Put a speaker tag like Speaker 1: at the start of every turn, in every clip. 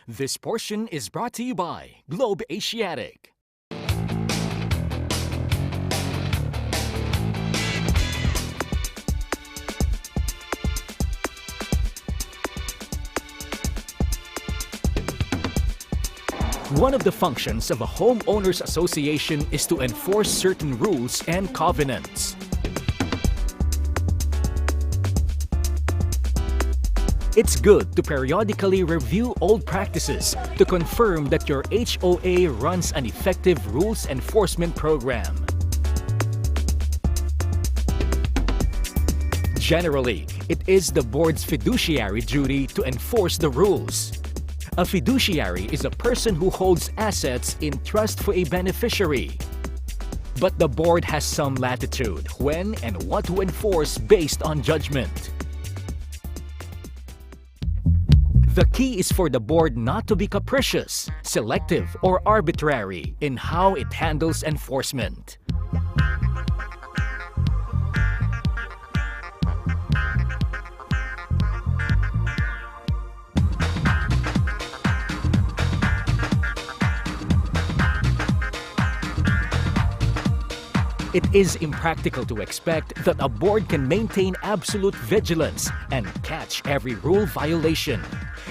Speaker 1: This portion is brought to you by Globe Asiatic. One of the functions of a homeowners association is to enforce certain rules and covenants. It's good to periodically review old practices to confirm that your HOA runs an effective rules enforcement program. Generally, it is the board's fiduciary duty to enforce the rules. A fiduciary is a person who holds assets in trust for a beneficiary. But the board has some latitude when and what to enforce based on judgment. The key is for the board not to be capricious, selective, or arbitrary in how it handles enforcement. It is impractical to expect that a board can maintain absolute vigilance and catch every rule violation.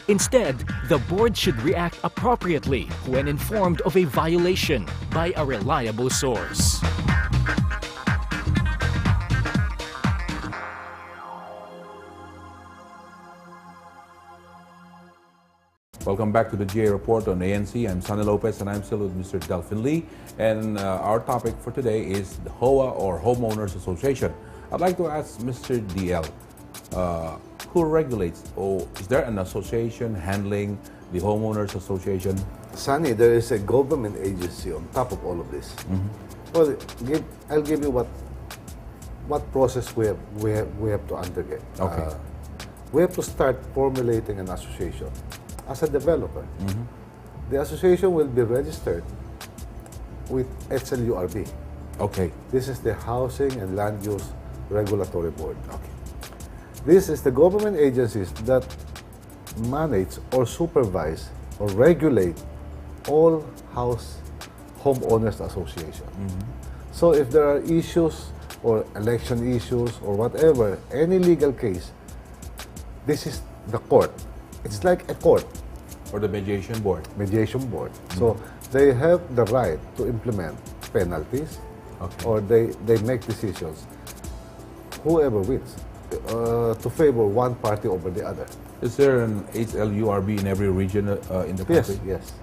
Speaker 1: Instead, the board should react appropriately when informed of a violation by a reliable source.
Speaker 2: Welcome back to the GA Report on ANC. I'm Sonny Lopez and I'm still with Mr. Delphin Lee. And our topic for today is the HOA or Homeowners Association. I'd like to ask Mr. DL, who regulates, or is there an association handling the Homeowners Association?
Speaker 3: Sonny, there is a government agency on top of all of this. Well, I'll give you what process we have to undergo.
Speaker 2: Okay.
Speaker 3: We have to start formulating an association. As a developer, the association will be registered with HLURB.
Speaker 2: Okay.
Speaker 3: This is the Housing and Land Use Regulatory Board. Okay. This is the government agencies that manage or supervise or regulate all homeowners association. So if there are issues or election issues or whatever, any legal case, this is the court. It's like a court.
Speaker 2: Or the mediation board.
Speaker 3: Mediation board. So they have the right to implement penalties, or they make decisions, whoever wins, to favor one party over the other.
Speaker 2: Is there an HLURB in every region in the country?
Speaker 3: Yes,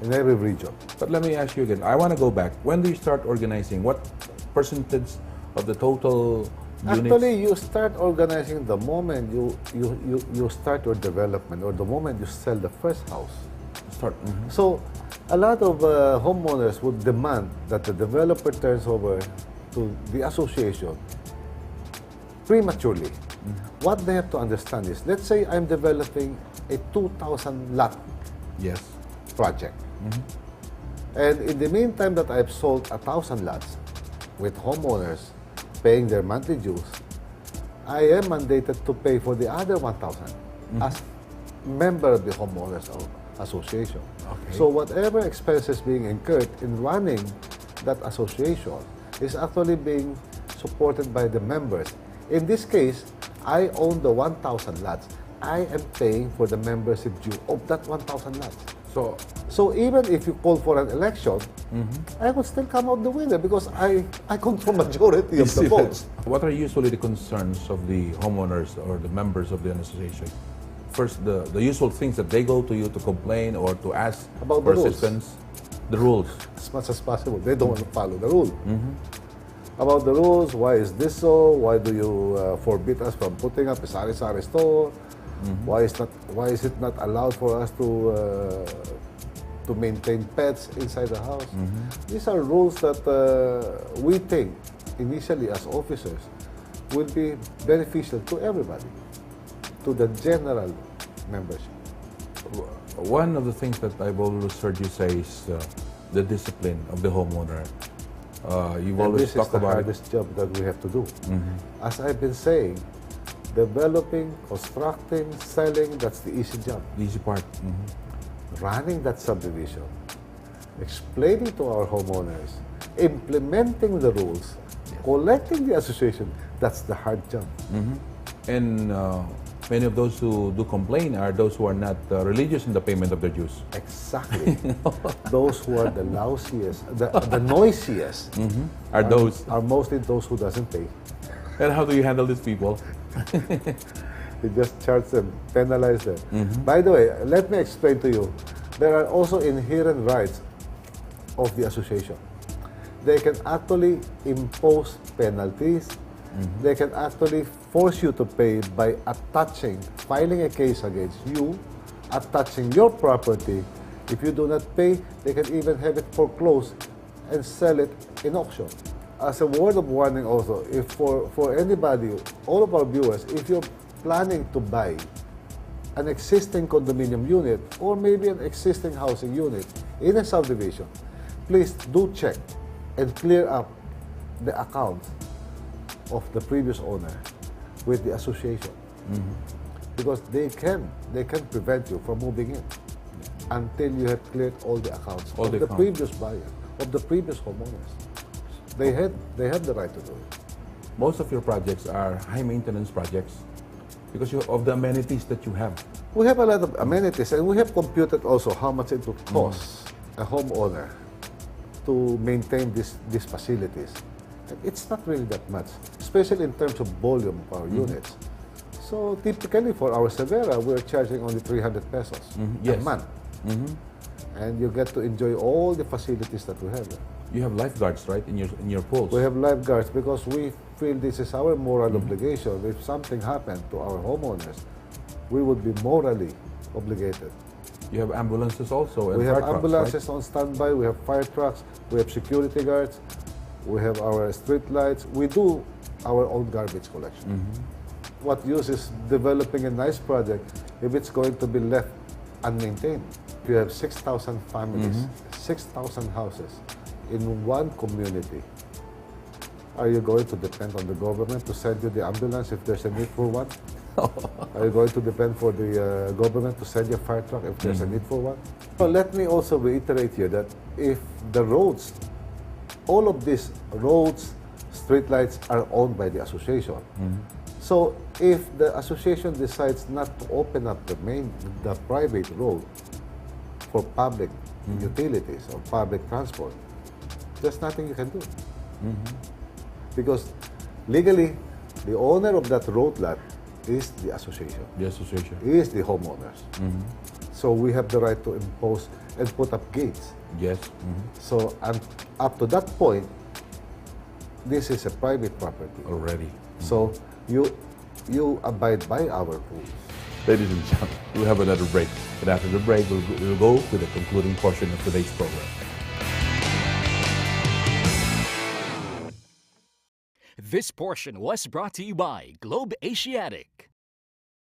Speaker 3: in every region.
Speaker 2: But let me ask you again, I want to go back. When do you start organizing? What percentage of the total units?
Speaker 3: Actually, you start organizing the moment you start your development or the moment you sell the first house. So a lot of homeowners would demand that the developer turns over to the association prematurely. What they have to understand is, let's say I'm developing a 2,000 lot project. And in the meantime that I've sold 1,000 lots with homeowners paying their monthly dues, I am mandated to pay for the other 1,000 as member of the homeowners association. Okay. So whatever expenses being incurred in running that association is actually being supported by the members. In this case, I own the 1,000 lots. I am paying for the membership due of that 1,000 lots. So even if you call for an election, I would still come out the winner because I control majority of the votes.
Speaker 2: What are usually the concerns of the homeowners or the members of the association? First, the usual things that they go to you to complain or to ask
Speaker 3: about
Speaker 2: for assistance. The rules.
Speaker 3: As much as possible. They don't want to follow the rule. About the rules, why is this so? Why do you forbid us from putting up a sari-sari store? Why is it not allowed for us to maintain pets inside the house? These are rules that we think initially as officers will be beneficial to everybody, to the general membership.
Speaker 2: One of the things that I've always heard you say is the discipline of the homeowner. You've always talked about
Speaker 3: this is the hardest job that we have to do. As I've been saying, developing, constructing, selling, that's the easy job.
Speaker 2: The easy part.
Speaker 3: running that subdivision, explaining to our homeowners, implementing the rules, collecting the association, that's the hard job.
Speaker 2: And many of those who do complain are those who are not religious in the payment of their dues.
Speaker 3: Exactly. Those who are the lousiest, the noisiest,
Speaker 2: Are
Speaker 3: mostly those who doesn't pay.
Speaker 2: And how do you handle these people?
Speaker 3: You just charge them, penalize them. By the way, let me explain to you, there are also inherent rights of the association. They can actually impose penalties. They can actually force you to pay by filing a case against you, attaching your property. If you do not pay, they can even have it foreclosed and sell it in auction. As a word of warning also, if for anybody, all of our viewers, if you're planning to buy an existing condominium unit or maybe an existing housing unit in a subdivision, please do check and clear up the account of the previous owner with the association, because they can prevent you from moving in until you have cleared all the accounts of the previous buyer, of the previous homeowners. They have the right to do it.
Speaker 2: Most of your projects are high maintenance projects because of the amenities that you have.
Speaker 3: We have a lot of amenities, and we have computed also how much it would cost a homeowner to maintain these facilities. And it's not really that much, especially in terms of volume of our units. So typically for our Severa, we're charging only 300 pesos a month. And you get to enjoy all the facilities that we have.
Speaker 2: You have lifeguards, right, in your pools?
Speaker 3: We have lifeguards because we feel this is our moral obligation. If something happened to our homeowners, we would be morally obligated.
Speaker 2: You have ambulances also and
Speaker 3: we
Speaker 2: fire
Speaker 3: have ambulances
Speaker 2: trucks, right?
Speaker 3: on standby, we have fire trucks, we have security guards, we have our street lights. We do our own garbage collection. What use is developing a nice project if it's going to be left unmaintained? If you have 6,000 families, 6,000 houses in one community, are you going to depend on the government to send you the ambulance if there's a need for one? Are you going to depend for the government to send you a fire truck if there's a need for one? So let me also reiterate here that if the roads, all of these roads, streetlights are owned by the association. So if the association decides not to open up the private road for public utilities or public transport, there's nothing you can do. Because legally, the owner of that road lot is the association.
Speaker 2: The association.
Speaker 3: Is the homeowners. So we have the right to impose and put up gates.
Speaker 2: Yes.
Speaker 3: So and up to that point, this is a private property.
Speaker 2: Already.
Speaker 3: So you abide by our rules.
Speaker 2: Ladies and gentlemen, we'll have another break. And after the break, we'll go to the concluding portion of today's program.
Speaker 1: This portion was brought to you by Globe Asiatic.